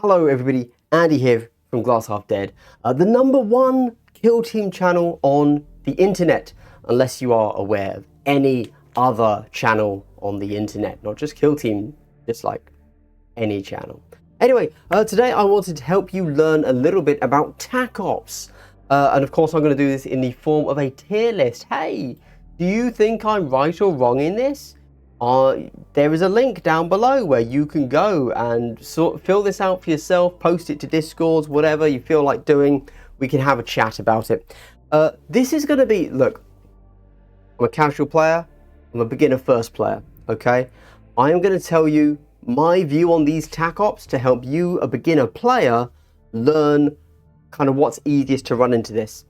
Hello everybody, Andy here from Glass Half Dead, the #1 kill team channel on the internet, unless you are aware of any other channel on the internet, not just kill team, just like any channel. Anyway, today I wanted to help you learn a little bit about Tacops, and of course I'm going to do this in the form of a tier list. Hey, do you think I'm right or wrong in this? There is a link down below where you can go and fill this out for yourself, post it to Discords, whatever you feel like doing. We can have a chat about it. This is going to be, look, I'm a casual player, I'm a beginner first player, okay? I am going to tell you my view on these Tacops to help you, a beginner player, learn kind of what's easiest to run into this.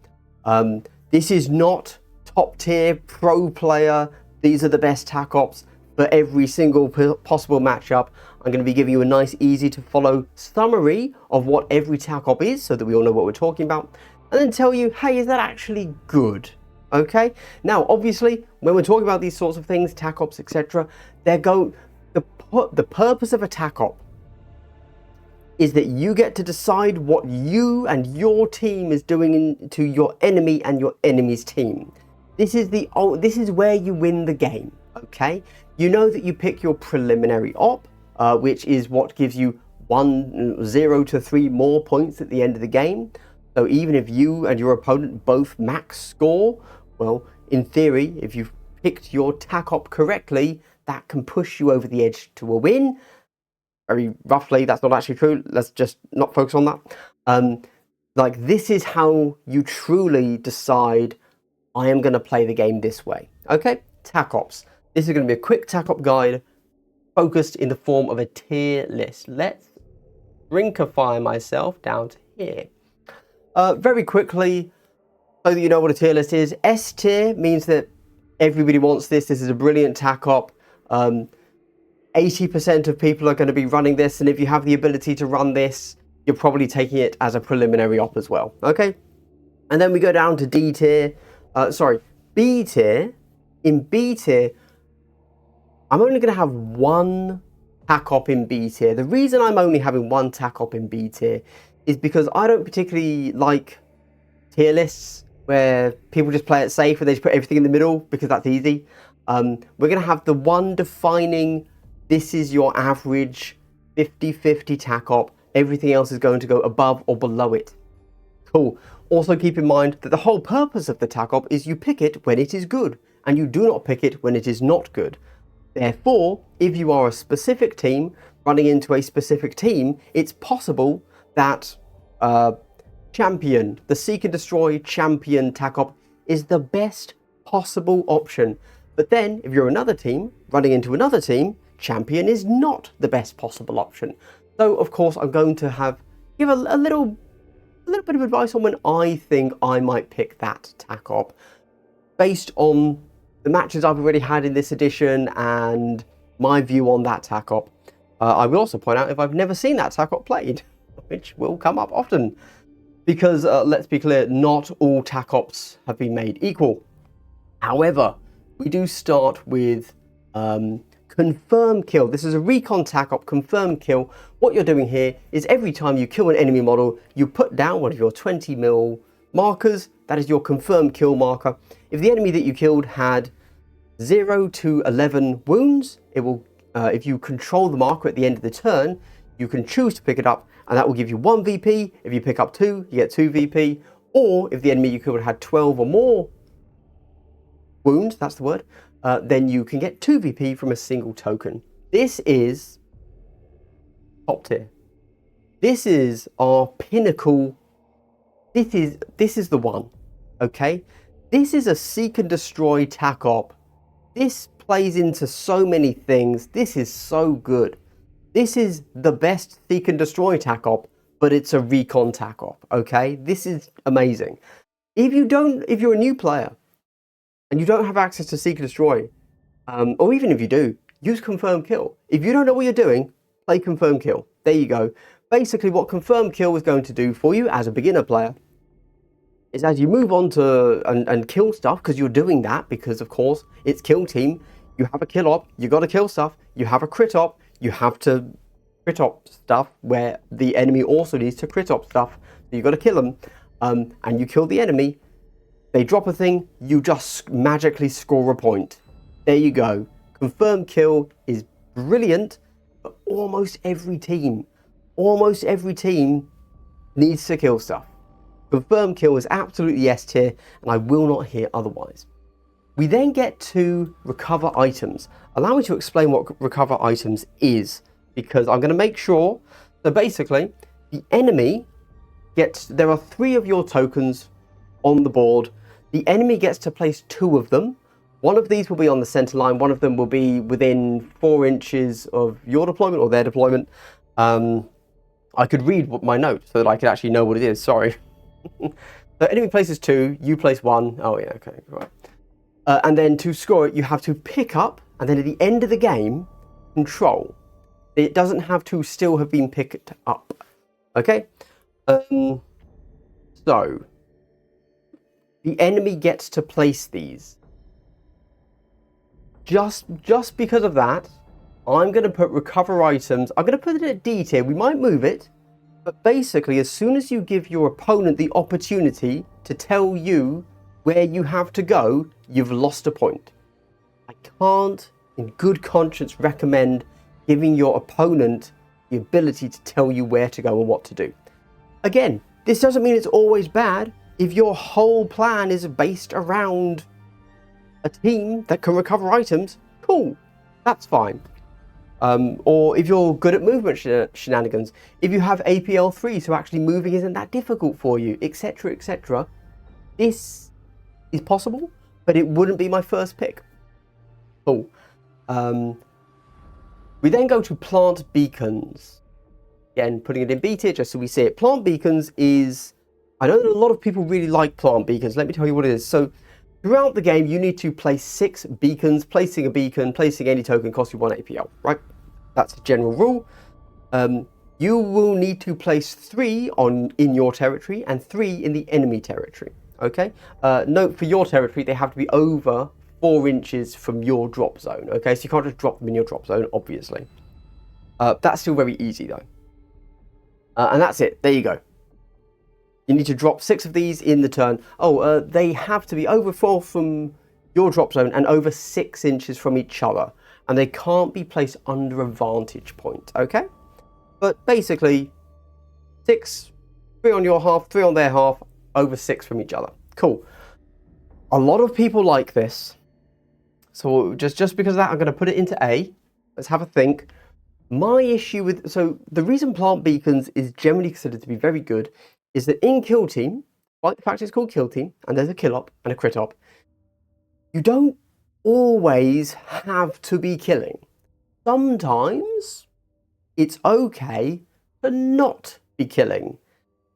This is not top tier pro player, these are the best Tacops. For every single possible matchup, I'm going to be giving you a nice, easy to follow summary of what every Tacop is, so that we all know what we're talking about, and then tell you, hey, is that actually good? Okay. Now, obviously, when we're talking about these sorts of things, Tacops, etc., the purpose of a Tacop is that you get to decide what you and your team is doing to your enemy and your enemy's team. This is where you win the game. Okay. You know that you pick your preliminary op, which is what gives you 0 to 3 more points at the end of the game. So even if you and your opponent both max score, well, in theory, if you've picked your Tacop correctly, that can push you over the edge to a win. Very roughly, that's not actually true. Let's just not focus on that. Like, this is how you truly decide, I am going to play the game this way. Okay, Tacops. This is going to be a quick Tacop guide focused in the form of a tier list. Let's shrinkify myself down to here. Very quickly, so that you know what a tier list is, S tier means that everybody wants this. This is a brilliant Tacop. 80% of people are going to be running this, and if you have the ability to run this, you're probably taking it as a preliminary op as well. Okay? And then we go down to B tier. In B tier, I'm only going to have one Tacop in B tier. The reason I'm only having one Tacop in B tier is because I don't particularly like tier lists where people just play it safe and they just put everything in the middle because that's easy. We're going to have the one defining, this is your average 50-50 Tacop. Everything else is going to go above or below it. Cool. Also keep in mind that the whole purpose of the Tacop is you pick it when it is good, and you do not pick it when it is not good. Therefore, if you are a specific team running into a specific team, it's possible that Champion, the Seek and Destroy Champion Tacop, is the best possible option. But then, if you're another team running into another team, Champion is not the best possible option. So, of course, I'm going to give a little bit of advice on when I think I might pick that Tacop, based on the matches I've already had in this edition and my view on that Tacop. I will also point out if I've never seen that Tacop played, which will come up often, because let's be clear, not all Tacops have been made equal. However, we do start with confirm kill. This is a Recon Tacop, confirm kill. What you're doing here is every time you kill an enemy model, you put down one of your 20 mil markers. That is your confirmed kill marker. If the enemy that you killed had 0 to 11 wounds, it will, if you control the marker at the end of the turn, you can choose to pick it up, and that will give you 1 VP. If you pick up 2, you get 2 VP. Or if the enemy you killed had 12 or more wounds, that's the word, then you can get 2 VP from a single token. This is top tier. This is our pinnacle. This is the one. Okay, this is a Seek and Destroy Tacop. This plays into so many things. This is so good. This is the best Seek and Destroy Tacop, but it's a Recon Tacop. Okay, this is amazing. If you're a new player and you don't have access to Seek and Destroy, or even if you do, use Confirm Kill. If you don't know what you're doing, play Confirm Kill. There you go. Basically, what Confirm Kill is going to do for you as a beginner player is, as you move on to and kill stuff, because you're doing that because, of course, it's kill team, you have a kill op, you got to kill stuff, you have a crit op, you have to crit op stuff where the enemy also needs to crit op stuff. So you've got to kill them, and you kill the enemy. They drop a thing, you just magically score a point. There you go. Confirmed kill is brilliant, but almost every team needs to kill stuff. Confirmed kill is absolutely S tier, and I will not hear otherwise. We then get to recover items. Allow me to explain what recover items is, because I'm going to make sure. So basically, the enemy gets, there are 3 of your tokens on the board. The enemy gets to place 2 of them. One of these will be on the center line. One of them will be within 4 inches of your deployment or their deployment. I could read my note so that I could actually know what it is. Sorry. So enemy places 2, you place 1. Oh yeah, okay, right. And then to score it, you have to pick up, and then at the end of the game, control. It doesn't have to still have been picked up. Okay? So, the enemy gets to place these. Just because of that, I'm going to put recover items. I'm going to put it at D tier. We might move it. But basically, as soon as you give your opponent the opportunity to tell you where you have to go, you've lost a point. I can't, in good conscience, recommend giving your opponent the ability to tell you where to go and what to do. Again, this doesn't mean it's always bad. If your whole plan is based around a team that can recover items, cool, that's fine. Or if you're good at movement shenanigans, if you have APL 3, so actually moving isn't that difficult for you, etc, etc. This is possible, but it wouldn't be my first pick. Cool. We then go to plant beacons. Again, putting it in B tier just so we see it. Plant beacons is, I know that a lot of people really like plant beacons. Let me tell you what it is. So throughout the game, you need to place 6 beacons. Placing a beacon, placing any token costs you 1 APL, right? That's the general rule. You will need to place 3 in your territory and 3 in the enemy territory. Okay. Note for your territory, they have to be over 4 inches from your drop zone. Okay, so you can't just drop them in your drop zone, obviously. That's still very easy though. And that's it. There you go. You need to drop 6 of these in the turn. They have to be over 4 from your drop zone and over 6 inches from each other. And they can't be placed under a vantage point, okay? But basically, 6, 3 on your half, 3 on their half, over 6 from each other. Cool. A lot of people like this. So just because of that, I'm going to put it into A. Let's have a think. My issue with... So the reason plant beacons is generally considered to be very good is that in kill team, like the fact it's called kill team, and there's a kill op and a crit op, you don't always have to be killing. Sometimes it's okay to not be killing.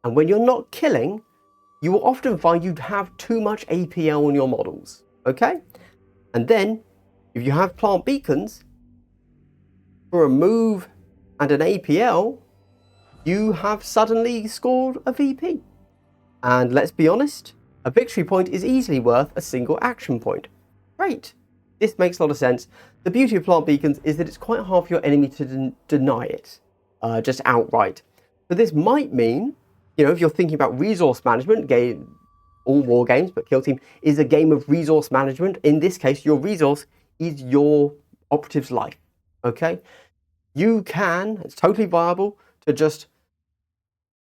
And when you're not killing, you will often find you'd have too much APL on your models. Okay? And then, if you have plant beacons, for a move and an APL, you have suddenly scored a VP. And let's be honest, a victory point is easily worth a single action point. Great. This makes a lot of sense. The beauty of plant beacons is that it's quite hard for your enemy to deny it, just outright. So this might mean, if you're thinking about resource management, all war games, but Kill Team is a game of resource management. In this case, your resource is your operative's life, okay? It's totally viable to just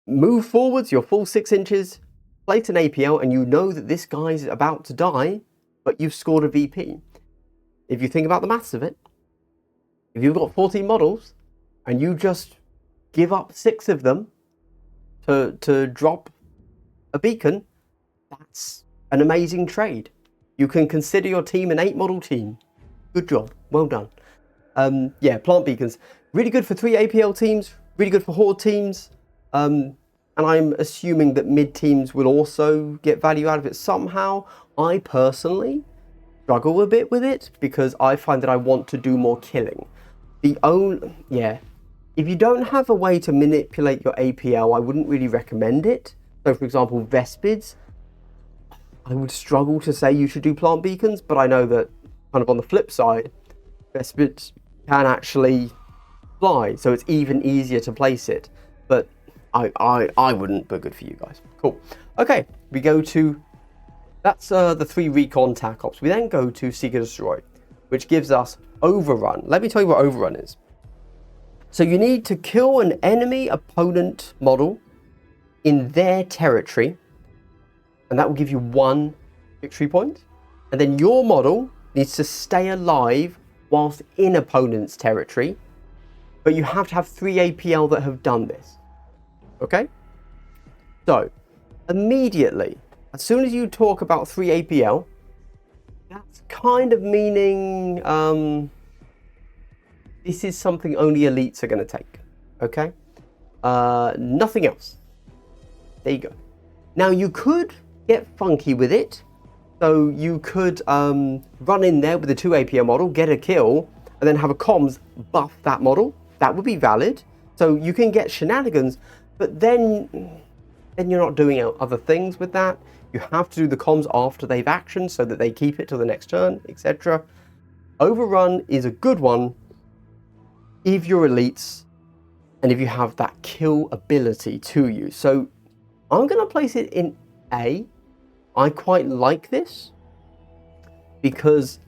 move forwards your full 6 inches, place an APL, and you know that this guy's about to die, but you've scored a VP. If you think about the maths of it, if you've got 14 models and you just give up 6 of them to drop a beacon, that's an amazing trade. You can consider your team an 8 model team. Good job. Well done. Yeah, plant beacons. Really good for 3 APL teams, really good for horde teams. And I'm assuming that mid teams will also get value out of it somehow. I personally struggle a bit with it because I find that I want to do more killing. If you don't have a way to manipulate your APL, I wouldn't really recommend it. So for example, Vespids, I would struggle to say you should do plant beacons, but I know that kind of on the flip side, Vespids can actually fly, so it's even easier to place it. But I wouldn't, but good for you guys. Cool. Okay, we go to, that's the 3 Recon Tacops. We then go to Seek and Destroy, which gives us Overrun. Let me tell you what Overrun is. So you need to kill an enemy opponent model in their territory, and that will give you 1 victory point. And then your model needs to stay alive whilst in opponent's territory, but you have to have 3 APL that have done this. Okay? So, immediately, as soon as you talk about 3 APL, that's kind of meaning this is something only elites are going to take. Okay? Nothing else. There you go. Now, you could get funky with it. So you could run in there with a 2 APL model, get a kill, and then have a comms buff that model. That would be valid. So you can get shenanigans, but then you're not doing other things with that. You have to do the comms after they've actioned so that they keep it till the next turn, etc. Overrun is a good one if you're elites and if you have that kill ability to you. So I'm going to place it in A. I quite like this because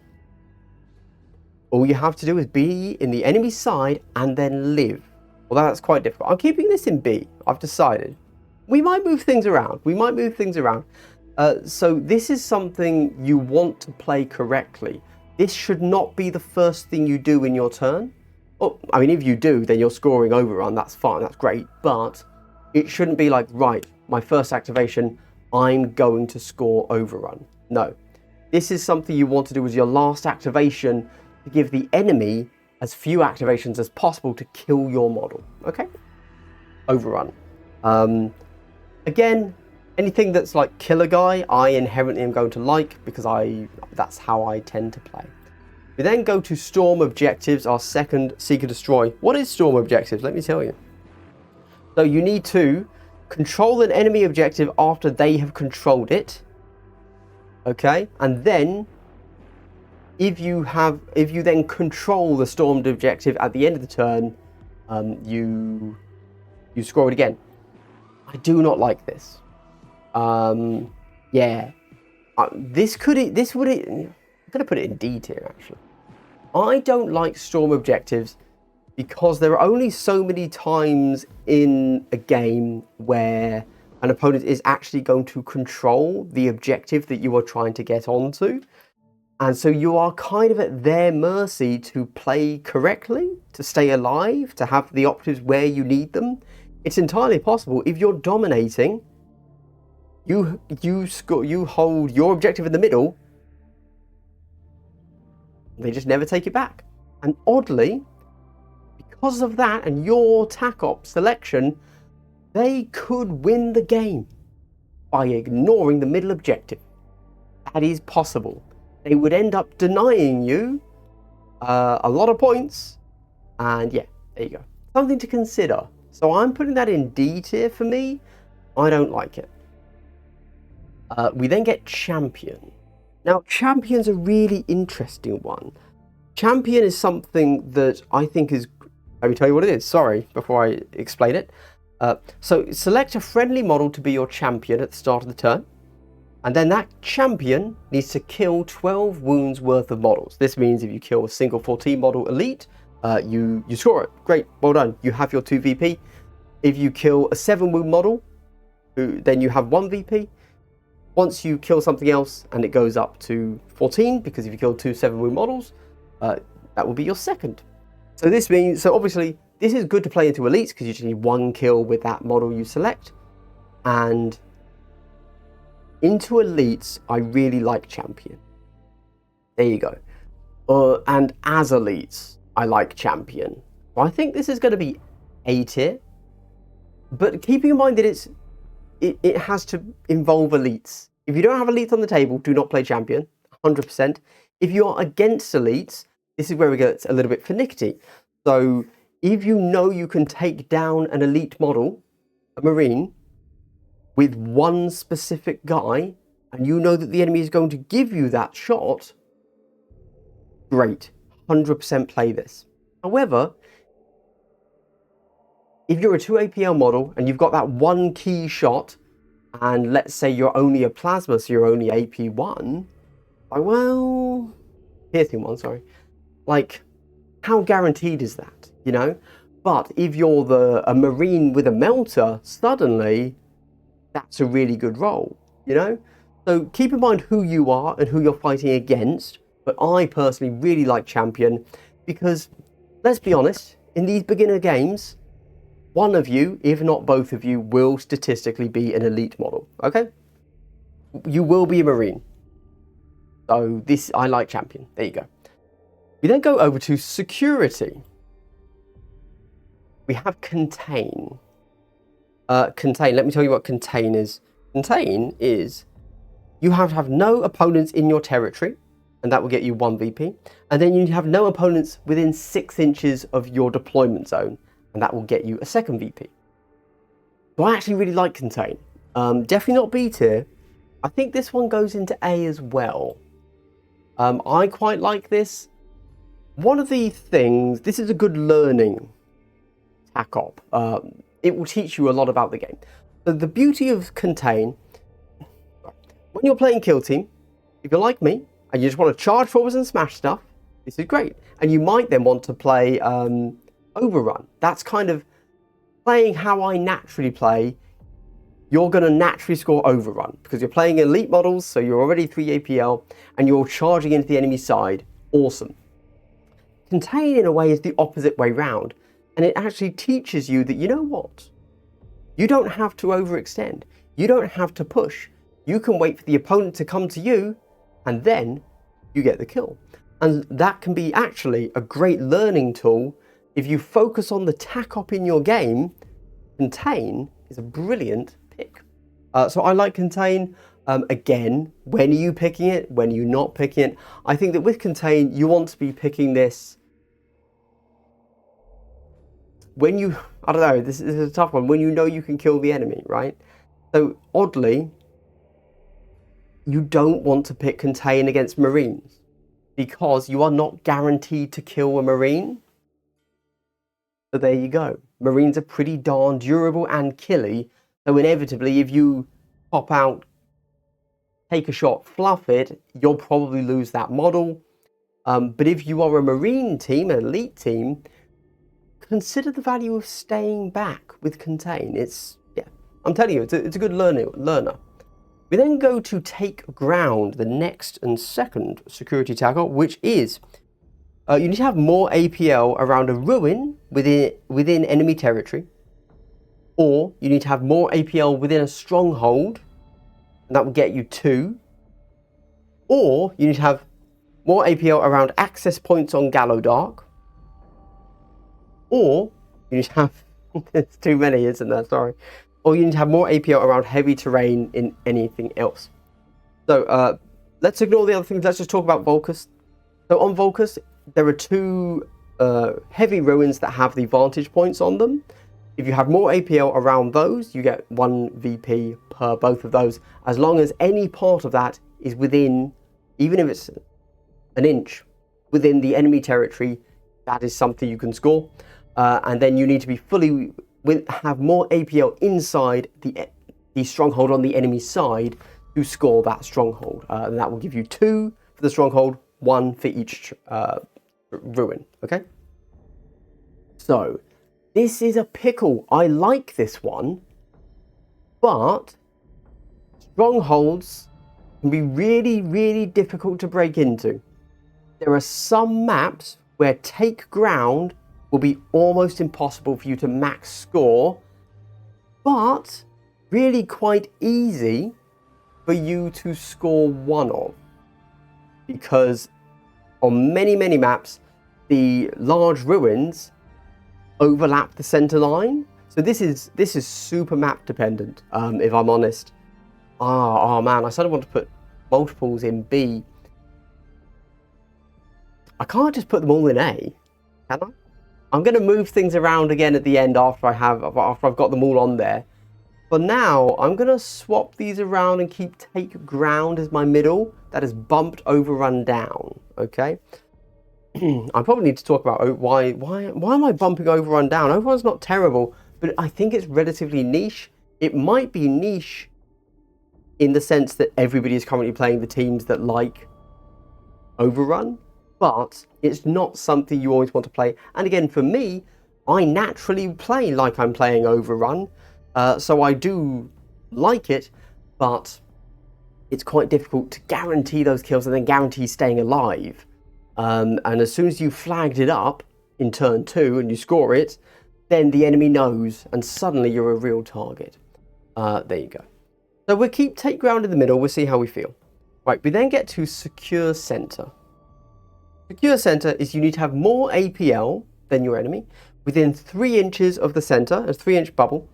all you have to do is be in the enemy side and then live. Well, that's quite difficult. I'm keeping this in B. I've decided. We might move things around. So this is something you want to play correctly. This should not be the first thing you do in your turn. Oh, I mean, if you do, then you're scoring Overrun. That's fine. That's great. But it shouldn't be like, right, my first activation, I'm going to score Overrun. No. This is something you want to do as your last activation to give the enemy as few activations as possible to kill your model. Okay? Overrun. Again, anything that's like Killer Guy, I inherently am going to like because that's how I tend to play. We then go to Storm Objectives, our second Seek and Destroy. What is Storm Objectives? Let me tell you. So you need to control an enemy objective after they have controlled it. Okay, and then if you then control the stormed objective at the end of the turn, you score it again. I do not like this. Yeah, I'm gonna put it in D tier actually. I don't like storm objectives because there are only so many times in a game where an opponent is actually going to control the objective that you are trying to get onto. And so you are kind of at their mercy to play correctly, to stay alive, to have the optives where you need them. It's entirely possible if you're dominating, you hold your objective in the middle, they just never take it back. And oddly, because of that and your Tacop selection, they could win the game by ignoring the middle objective. That is possible. They would end up denying you a lot of points, and yeah, there you go. Something to consider. So I'm putting that in D tier for me. I don't like it. We then get Champion. Now, Champion's a really interesting one. Champion is something that I think is... Let me tell you what it is. Sorry, before I explain it. So select a friendly model to be your champion at the start of the turn. And then that champion needs to kill 12 wounds worth of models. This means if you kill a single 14 model elite, you score it. Great, well done. You have your 2 VP. If you kill a 7 wound model, then you have 1 VP. Once you kill something else, and it goes up to 14, because if you kill 2 7 wound models, that will be your second. So this means, so obviously, this is good to play into elites, because you just need 1 kill with that model you select. And into elites, I really like Champion. There you go. And as elites, I like Champion. So I think this is going to be A tier. But keeping in mind that it has to involve elites. If you don't have elites on the table, do not play Champion, 100%. If you are against elites, this is where we get a little bit finicky. So if you know you can take down an elite model, a Marine, with one specific guy, and you know that the enemy is going to give you that shot, great, 100% play this. However, if you're a 2 APL model and you've got that one key shot, and let's say you're only a plasma, so you're only AP1, like, well, piercing one, sorry. Like, how guaranteed is that, you know? But if you're a marine with a melter, suddenly that's a really good role, you know? So keep in mind who you are and who you're fighting against. But I personally really like champion because, let's be honest, in these beginner games, one of you, if not both of you, will statistically be an elite model, okay? You will be a marine. So I like champion. There you go. We then go over to security. We have contain. Contain, let me tell you what contain is. Contain is you have to have no opponents in your territory, and that will get you 1 VP. And then you have no opponents within 6 inches of your deployment zone, and that will get you a 2nd VP. So I actually really like contain. Definitely not B tier. I think this one goes into A as well. I quite like this. One of the things, this is a good learning Tacop. It will teach you a lot about the game. So the beauty of contain, when you're playing kill team, if you're like me and you just want to charge forwards and smash stuff, this is great. And you might then want to play overrun. That's kind of playing how I naturally play. You're going to naturally score overrun because you're playing elite models, so you're already 3 APL and you're charging into the enemy side. Awesome. Contain in a way is the opposite way round, and it actually teaches you that, you know what, you don't have to overextend, you don't have to push, you can wait for the opponent to come to you and then you get the kill. And that can be actually a great learning tool. If you focus on the Tacop in your game, contain is a brilliant pick. So I like contain. Again, when are you picking it? When are you not picking it? I think that with contain, you want to be picking this when you, I don't know, this is a tough one, when you know you can kill the enemy, right? So oddly, you don't want to pick contain against marines because you are not guaranteed to kill a marine. So there you go. Marines are pretty darn durable and killy. So inevitably, if you pop out, take a shot, fluff it, you'll probably lose that model. But if you are a marine team, an elite team, consider the value of staying back with contain. It's, yeah, I'm telling you, it's a good learner. We then go to take ground, the next and second security tackle, which is you need to have more APL around a ruin within enemy territory, or you need to have more APL within a stronghold, and that will get you 2, or you need to have more APL around access points on Gallo Dark, or you need to have, there's too many, isn't there? Sorry. Or you need to have more APL around heavy terrain in anything else. So let's ignore the other things. Let's just talk about Vulcus. So on Vulcus, there are 2 heavy ruins that have the vantage points on them. If you have more APL around those, you get 1 VP per both of those, as long as any part of that is within, even if it's an inch, within the enemy territory, that is something you can score. And then you need to be have more APL inside the stronghold on the enemy side to score that stronghold. And that will give you 2 for the stronghold, 1 for each ruin, okay? So, this is a pickle. I like this one, but strongholds can be really, really difficult to break into. There are some maps where take ground will be almost impossible for you to max score, but really quite easy for you to score 1 of. Because on many, many maps, the large ruins overlap the center line. So this is super map dependent, if I'm honest. Oh man, I sort of want to put multiples in B. I can't just put them all in A, can I? I'm going to move things around again at the end after I've got them all on there. For now, I'm going to swap these around and keep take ground as my middle. That is bumped overrun down, okay? I probably need to talk about why am I bumping overrun down? Overrun's not terrible. but I think it's relatively niche. It might be niche in the sense that everybody is currently playing the teams that like Overrun, but it's not something you always want to play. And again, for me, I naturally play like I'm playing Overrun, so I do like it, but it's quite difficult to guarantee those kills and then guarantee staying alive. And as soon as you flagged it up in turn 2 and you score it, then the enemy knows and suddenly you're a real target. There you go. So we'll take ground in the middle, we'll see how we feel. Right, we then get to secure center. Secure center is you need to have more APL than your enemy within 3 inches of the center, a 3-inch bubble,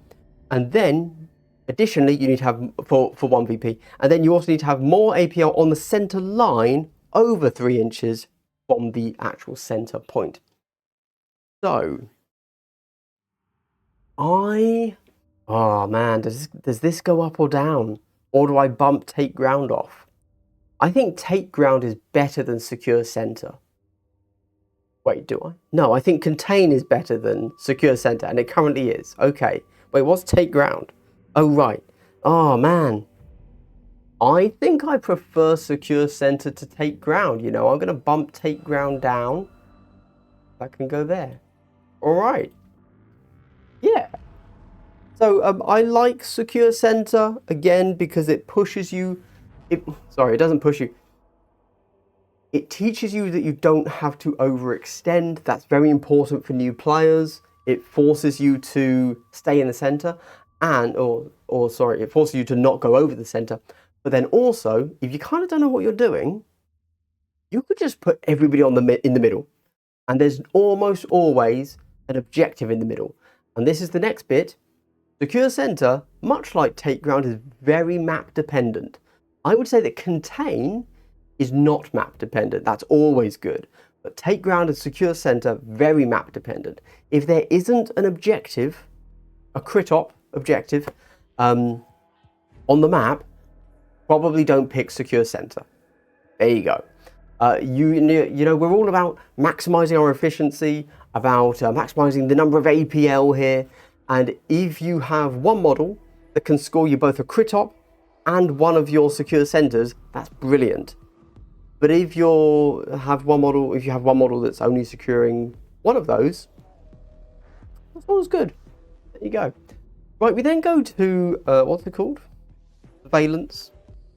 and then additionally you need to have for 1 VP, and then you also need to have more APL on the center line over 3 inches from the actual center point. So oh man, does this go up or down, or do I bump take ground off? I think take ground is better than secure center. Wait, do I? No, I think contain is better than secure center, and it currently is. Okay. Wait, what's take ground? Oh, right. Oh, man. I think I prefer secure center to take ground. You know, I'm going to bump take ground down. That can go there. All right. Yeah. So I like secure center, again, because it pushes you. Sorry, it doesn't push you. It teaches you that you don't have to overextend. That's very important for new players. It forces you to stay in the center, and it forces you to not go over the center. But then also, if you kind of don't know what you're doing, you could just put everybody in the middle, and there's almost always an objective in the middle. And this is the next bit. Secure center, much like take ground, is very map dependent. I would say that contain is not map dependent. That's always good. But take ground and secure center, very map dependent. If there isn't an objective, a crit op objective on the map, probably don't pick secure center. There you go. You know, we're all about maximizing our efficiency, about maximizing the number of APL here. And if you have one model that can score you both a crit op and one of your secure centers, that's brilliant. But if you have one model that's only securing one of those, that's always good. There you go. Right, we then go to what's it called? Surveillance.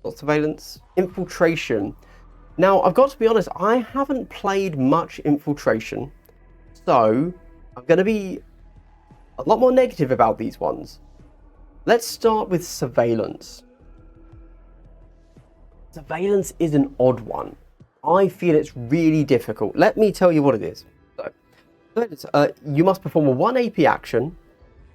Not surveillance. Infiltration. Now, I've got to be honest, I haven't played much Infiltration, so I'm going to be a lot more negative about these ones. Let's start with Surveillance. Surveillance is an odd one. I feel it's really difficult. Let me tell you what it is. So, you must perform a 1 AP action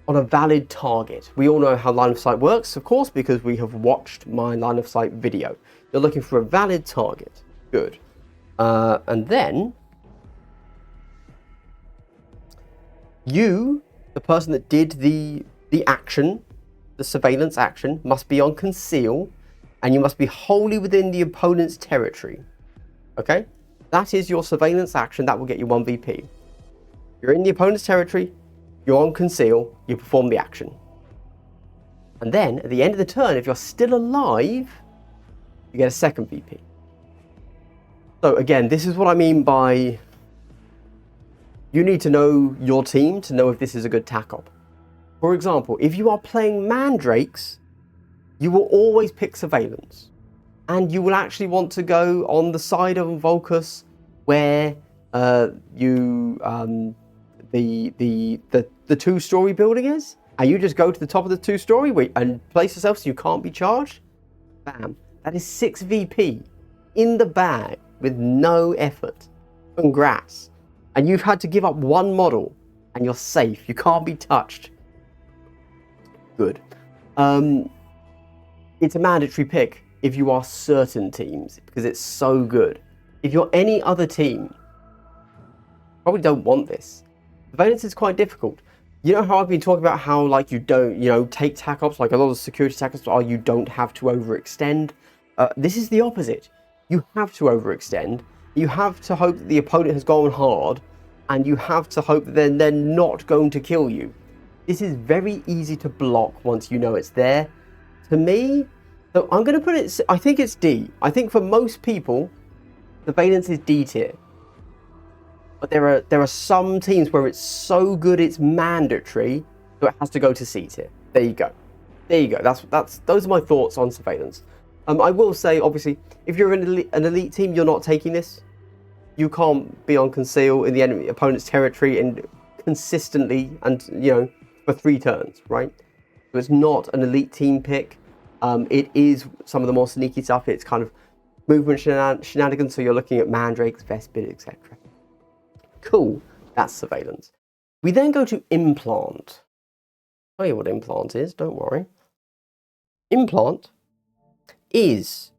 on a valid target. We all know how line of sight works, of course, because we have watched my line of sight video. You're looking for a valid target. Good. And then you, the person that did the action, the surveillance action, must be on conceal, and you must be wholly within the opponent's territory. Okay? That is your surveillance action. That will get you 1 VP. You're in the opponent's territory, you're on conceal, you perform the action. And then, at the end of the turn, if you're still alive, you get a 2nd VP. So again, this is what I mean by you need to know your team to know if this is a good Tacop. For example, if you are playing Mandrakes, you will always pick Surveillance. And you will actually want to go on the side of Volcus where the 2-story building is, and you just go to the top of the 2-story and place yourself so you can't be charged. Bam. That is 6 VP in the bag with no effort. Congrats. And you've had to give up 1 model and you're safe. You can't be touched. Good. It's a mandatory pick if you are certain teams, because it's so good. If you're any other team, probably don't want this. Surveillance is quite difficult. You know how I've been talking about how, like, you don't, take Tacops, like a lot of security Tacops are, you don't have to overextend. This is the opposite. You have to overextend. You have to hope that the opponent has gone hard, and you have to hope that they're not going to kill you. This is very easy to block once you know it's there. To me, so I'm going to put it, I think it's D. I think for most people, Surveillance is D tier. But there are some teams where it's so good it's mandatory, so it has to go to C tier. There you go. There you go. Those are my thoughts on Surveillance. I will say, obviously, if you're an elite team, you're not taking this. You can't be on conceal in the enemy opponent's territory and consistently, and for 3 turns, right? So it's not an elite team pick. It is some of the more sneaky stuff. It's kind of movement shenanigans. So you're looking at mandrakes, vespid, etc. Cool. That's Surveillance. We then go to Implant. I'll tell you what Implant is. Don't worry. Implant is,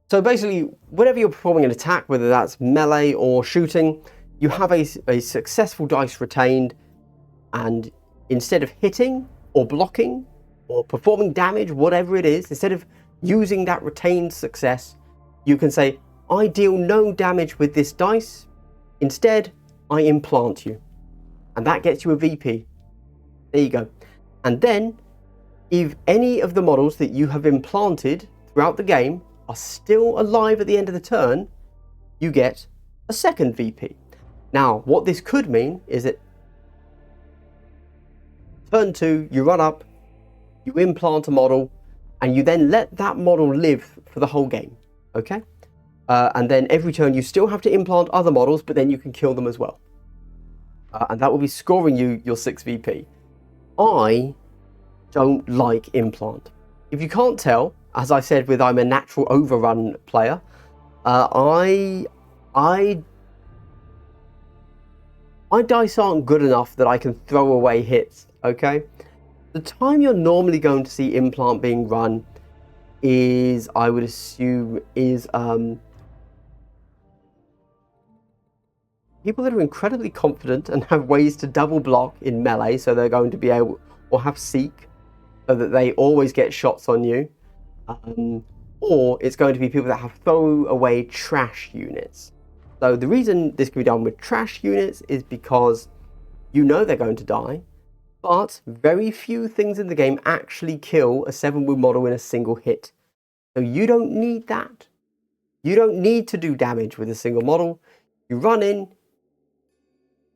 so basically, whenever you're performing an attack, whether that's melee or shooting, you have a successful dice retained, and instead of hitting or blocking or performing damage, whatever it is, instead of using that retained success, you can say, I deal no damage with this dice, instead I implant you. And that gets you a VP. There you go. And then, if any of the models that you have implanted throughout the game are still alive at the end of the turn, you get a second VP. Now, what this could mean is that turn 2, you run up, you implant a model, and you then let that model live for the whole game, okay? And then every turn you still have to implant other models, but then you can kill them as well. And that will be scoring you your 6 VP. I don't like Implant. If you can't tell, as I said with I'm a natural overrun player, my dice aren't good enough that I can throw away hits, okay? The time you're normally going to see Implant being run is, I would assume, is people that are incredibly confident and have ways to double block in melee, so they're going to be able, or have Seek, so that they always get shots on you. Or it's going to be people that have throwaway trash units. So the reason this can be done with trash units is because you know they're going to die, but very few things in the game actually kill a 7-wound model in a single hit. So you don't need that. You don't need to do damage with a single model. You run in,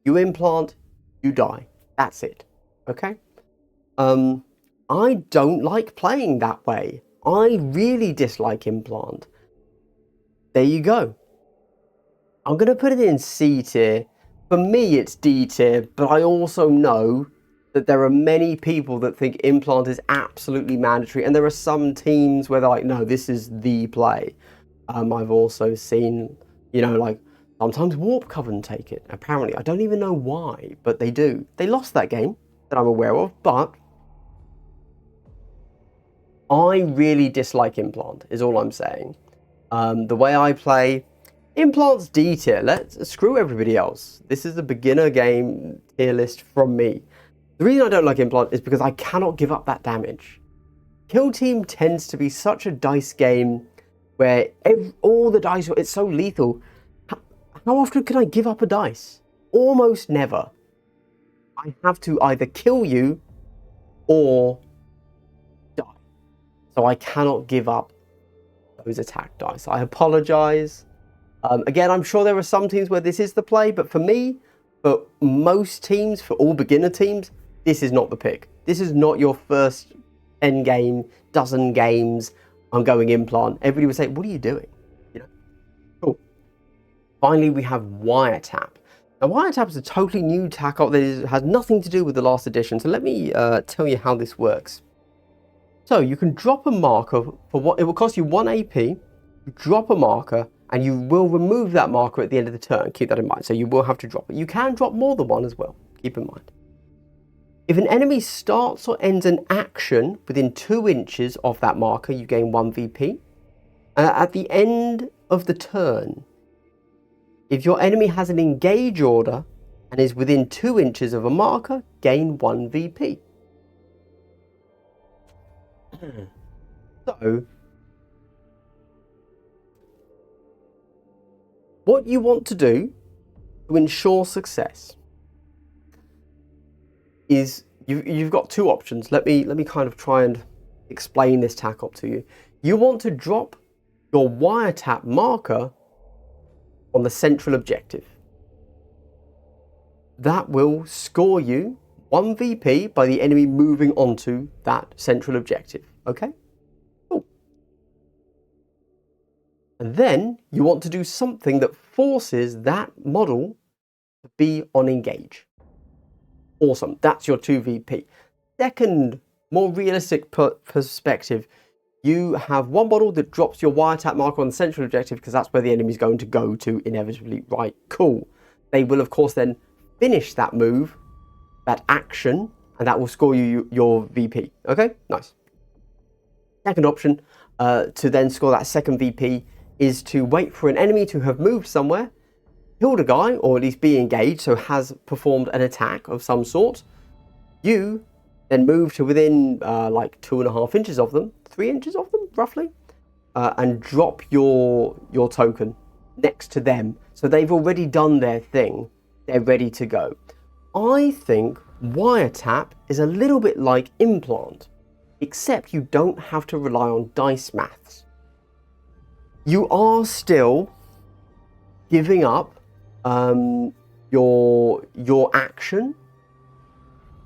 you implant, you die. That's it. Okay? I don't like playing that way. I really dislike Implant. There you go. I'm going to put it in C tier. For me, it's D tier, but I also know that there are many people that think Implant is absolutely mandatory, and there are some teams where they're like, no, this is the play. I've also seen, like, sometimes Warp Coven take it. Apparently, I don't even know why, but they do. They lost that game that I'm aware of, but I really dislike Implant, is all I'm saying. The way I play, Implant's D tier. Let's screw everybody else. This is a beginner game tier list from me. The reason I don't like Implant is because I cannot give up that damage. Kill Team tends to be such a dice game where all the dice, it's so lethal. How often can I give up a dice? Almost never. I have to either kill you or die. So I cannot give up those attack dice. I apologize. Again, I'm sure there are some teams where this is the play, but for me, for most teams, for all beginner teams, this is not the pick. This is not your first 10 game, dozen games, I'm going Implant. Everybody would say, what are you doing? Cool. Finally, we have Wiretap. Now, Wiretap is a totally new Tacop that has nothing to do with the last edition. So let me tell you how this works. So you can drop a marker for what it will cost you 1 AP. You drop a marker, and you will remove that marker at the end of the turn. Keep that in mind. So you will have to drop it. You can drop more than one as well. Keep in mind. If an enemy starts or ends an action within 2 inches of that marker, you gain 1 VP. At the end of the turn, if your enemy has an engage order and is within 2 inches of a marker, gain 1 VP. So, what you want to do to ensure success is you've got two options. Let me kind of try and explain this Tacop to you. You want to drop your wiretap marker on the central objective. That will score you 1 VP by the enemy moving onto that central objective. Okay? Cool. And then you want to do something that forces that model to be on engage. Awesome. That's your 2 VP. Second, more realistic perspective, you have one model that drops your wiretap marker on the central objective because that's where the enemy's going to go to inevitably. Right, cool. They will, of course, then finish that move, that action, and that will score you your VP. Okay, nice. Second option to then score that second VP is to wait for an enemy to have moved somewhere, killed a guy, or at least be engaged, so has performed an attack of some sort. You then move to within like 2.5 inches of them, 3 inches of them, roughly, and drop your token next to them. So they've already done their thing. They're ready to go. I think wiretap is a little bit like implant, except you don't have to rely on dice maths. You are still giving up your action,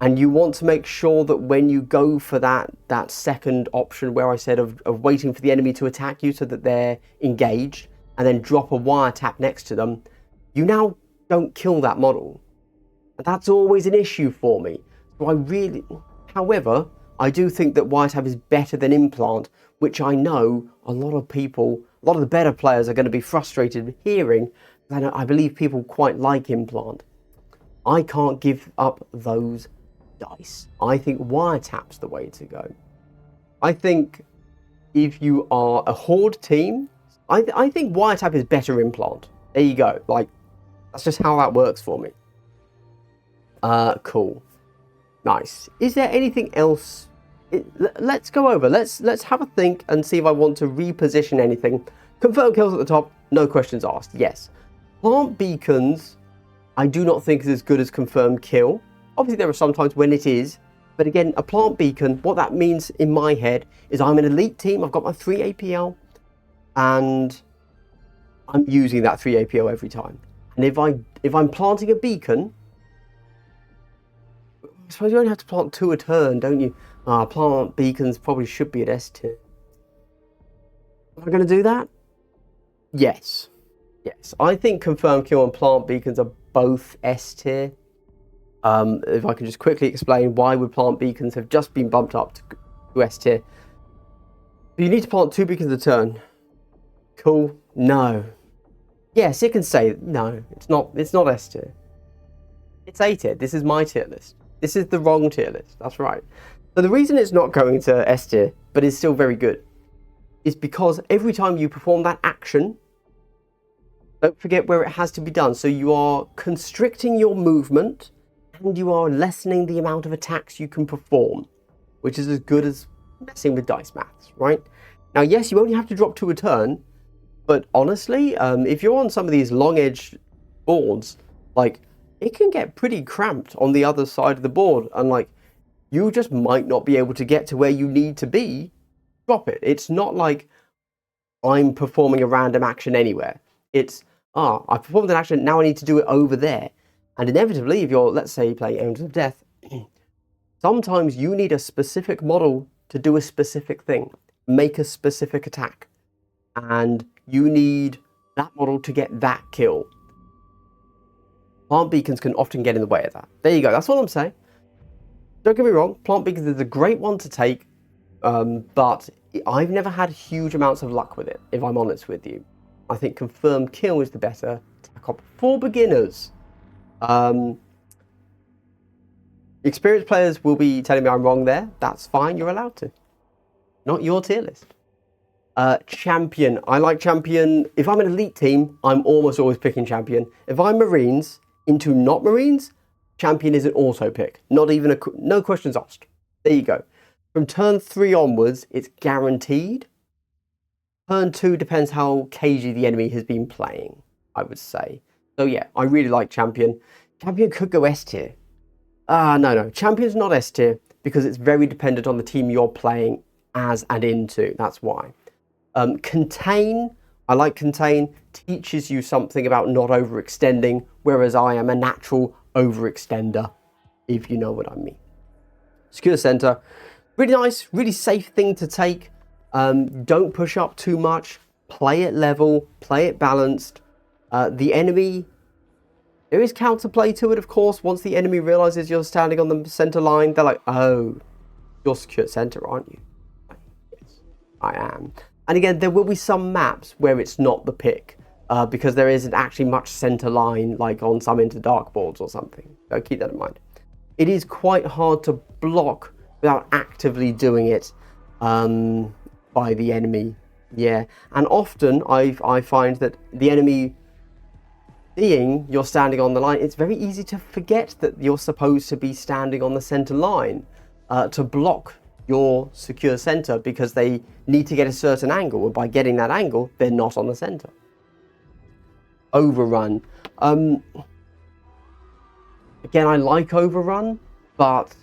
and you want to make sure that when you go for that second option where I said of waiting for the enemy to attack you so that they're engaged, and then drop a wiretap next to them, you now don't kill that model. And that's always an issue for me. So however, I do think that wiretap is better than implant, which I know a lot of the better players are going to be frustrated hearing. I believe people quite like implant. I can't give up those dice. I think wiretap's the way to go. I think if you are a horde team, I think wiretap is better implant. There you go. Like, that's just how that works for me. Cool. Nice. Is there anything else? Let's go over. Let's have a think and see if I want to reposition anything. Confirm kills at the top. No questions asked. Yes. Plant beacons, I do not think is as good as confirmed kill. Obviously, there are some times when it is. But again, a plant beacon, what that means in my head is I'm an elite team. I've got my 3 APL. And I'm using that 3 APL every time. And if I'm planting a beacon, I suppose you only have to plant 2 a turn, don't you? Plant beacons probably should be at S tier. Am I going to do that? Yes. Yes. I think confirm kill and plant beacons are both S tier. If I can just quickly explain why would plant beacons have just been bumped up to S tier. You need to plant 2 beacons a turn. Cool. No. Yes, it can say no. It's not S tier. It's A tier. This is my tier list. This is the wrong tier list. That's right. So the reason it's not going to S tier, but is still very good, is because every time you perform that action, don't forget where it has to be done. So you are constricting your movement, and you are lessening the amount of attacks you can perform, which is as good as messing with dice maths, right? Now, yes, you only have to drop 2 a turn, but honestly, if you're on some of these long-edge boards, like, it can get pretty cramped on the other side of the board, and like, you just might not be able to get to where you need to be. Drop it. It's not like I'm performing a random action anywhere. It's, I performed an action, now I need to do it over there. And inevitably, if you're, let's say, playing Angels of Death, sometimes you need a specific model to do a specific thing, make a specific attack. And you need that model to get that kill. Plant beacons can often get in the way of that. There you go, that's all I'm saying. Don't get me wrong, plant beacons is a great one to take, but I've never had huge amounts of luck with it, if I'm honest with you. I think confirmed kill is the better Tacop for beginners. Experienced players will be telling me I'm wrong there. That's fine, you're allowed to. Not your tier list. Champion. I like champion. If I'm an elite team, I'm almost always picking champion. If I'm Marines into not Marines, champion is an auto pick. Not even no questions asked. There you go. From turn 3 onwards, it's guaranteed. Turn 2 depends how cagey the enemy has been playing, I would say. So yeah, I really like champion. Champion could go S tier. No. Champion's not S tier because it's very dependent on the team you're playing as and into. That's why. Contain, I like Contain, teaches you something about not overextending, whereas I am a natural overextender, if you know what I mean. Secure Center, really nice, really safe thing to take. Don't push up too much, play it level, play it balanced. The enemy, there is counterplay to it, of course. Once the enemy realizes you're standing on the center line, they're like, oh, you're secure center, aren't you? Yes, I am. And again, there will be some maps where it's not the pick, because there isn't actually much center line, like on some Into Dark boards or something. So keep that in mind. It is quite hard to block without actively doing it by the enemy. Yeah, and often I find that the enemy, seeing you're standing on the line, it's very easy to forget that you're supposed to be standing on the center line to block your secure center, because they need to get a certain angle, and by getting that angle, they're not on the center. Overrun. Again, I like Overrun, but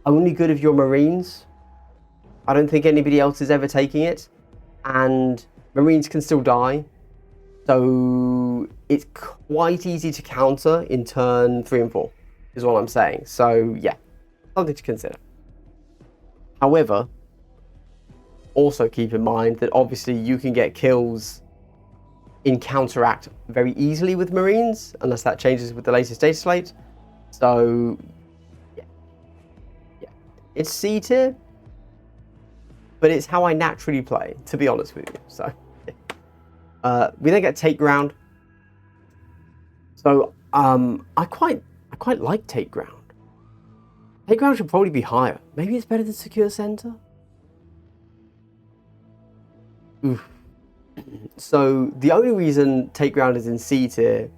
only good if you're Marines. I don't think anybody else is ever taking it, and Marines can still die, so it's quite easy to counter in turn 3 and 4, is what I'm saying. So yeah, something to consider. However, also keep in mind that obviously you can get kills in counteract very easily with Marines, unless that changes with the latest data slate. So yeah, it's C tier, but it's how I naturally play, to be honest with you. So we then get Take Ground. So I quite like Take Ground. Take Ground should probably be higher. Maybe it's better than Secure Center. Oof. So the only reason Take Ground is in C tier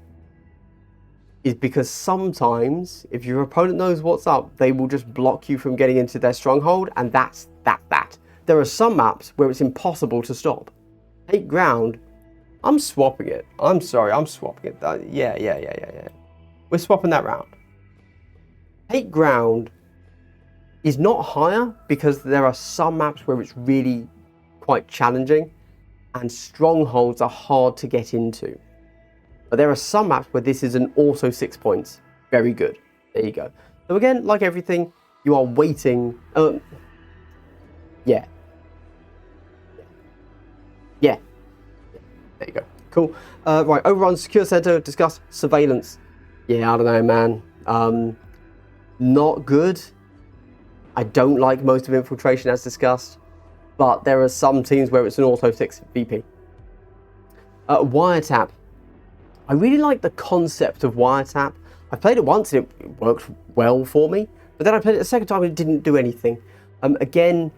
is because sometimes, if your opponent knows what's up, they will just block you from getting into their stronghold, and that's that. There are some maps where it's impossible to stop. Take Ground, I'm swapping it. I'm sorry, I'm swapping it. Yeah. We're swapping that round. Take Ground is not higher because there are some maps where it's really quite challenging, and strongholds are hard to get into. But there are some maps where this is an auto 6 points. Very good. There you go. So again, like everything, you are waiting. Yeah. There you go. Cool. Right, Overrun, Secure Center, discuss Surveillance. Yeah, I don't know, man. Not good. I don't like most of Infiltration as discussed, but there are some teams where it's an auto 6 VP. Wiretap. I really like the concept of Wiretap. I played it once and it worked well for me, but then I played it a second time and it didn't do anything. Again,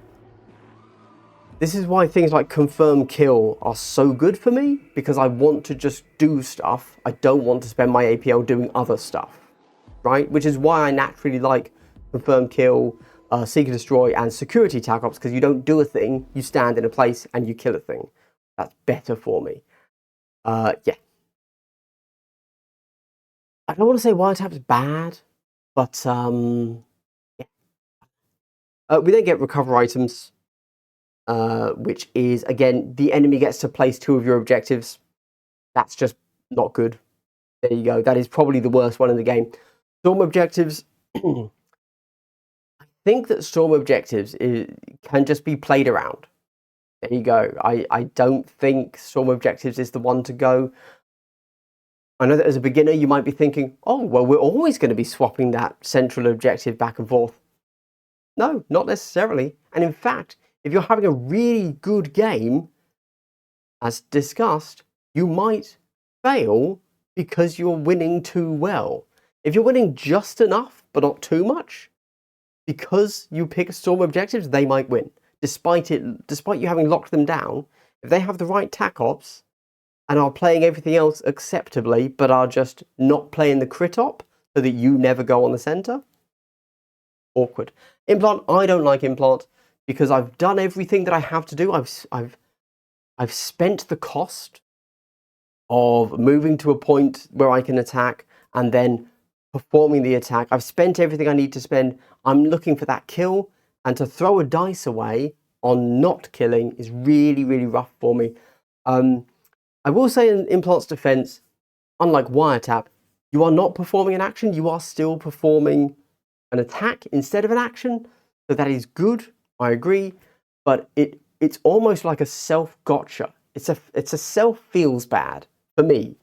this is why things like Confirm Kill are so good for me, because I want to just do stuff. I don't want to spend my APL doing other stuff, right? Which is why I naturally like Confirm Kill, Seek and Destroy, and Security Tacops, because you don't do a thing, you stand in a place and you kill a thing. That's better for me. Yeah. I don't want to say Wiretap's bad, but yeah. We then get Recover Items, which is, again, the enemy gets to place 2 of your objectives. That's just not good. There you go. That is probably the worst one in the game. Storm Objectives. I think that Storm Objectives can just be played around. There you go. I don't think Storm Objectives is the one to go. I know that as a beginner you might be thinking, oh, well, we're always going to be swapping that central objective back and forth. No, not necessarily. And in fact, if you're having a really good game, as discussed, you might fail because you're winning too well. If you're winning just enough, but not too much, because you pick Storm Objectives, they might win. Despite you having locked them down, if they have the right Tacops and are playing everything else acceptably, but are just not playing the crit op so that you never go on the center, awkward. Implant, I don't like Implant because I've done everything that I have to do. I've spent the cost of moving to a point where I can attack and then performing the attack. I've spent everything I need to spend. I'm looking for that kill, and to throw a dice away on not killing is really, really rough for me. I will say in Implant's defense, unlike Wiretap, you are not performing an action, you are still performing an attack instead of an action. So that is good, I agree, but it's almost like a self-gotcha. It's a self feels bad for me.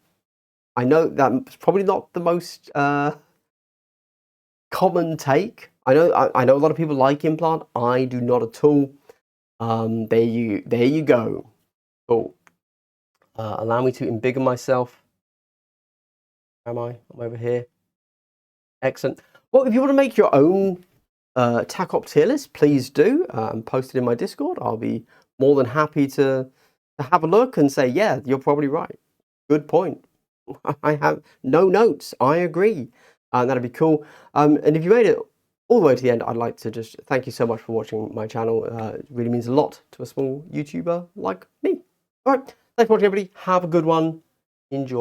I know that's probably not the most common take. I know a lot of people like Implant. I do not at all. There you go. Cool. Allow me to embiggen myself. Where am I? I'm over here. Excellent. Well, if you want to make your own Tacop tier list, please do. And post it in my Discord. I'll be more than happy to have a look and say, yeah, you're probably right. Good point. I have no notes. I agree. That'd be cool. And if you made it all the way to the end, I'd like to just thank you so much for watching my channel. It really means a lot to a small YouTuber like me. All right. Thanks for watching, everybody. Have a good one. Enjoy.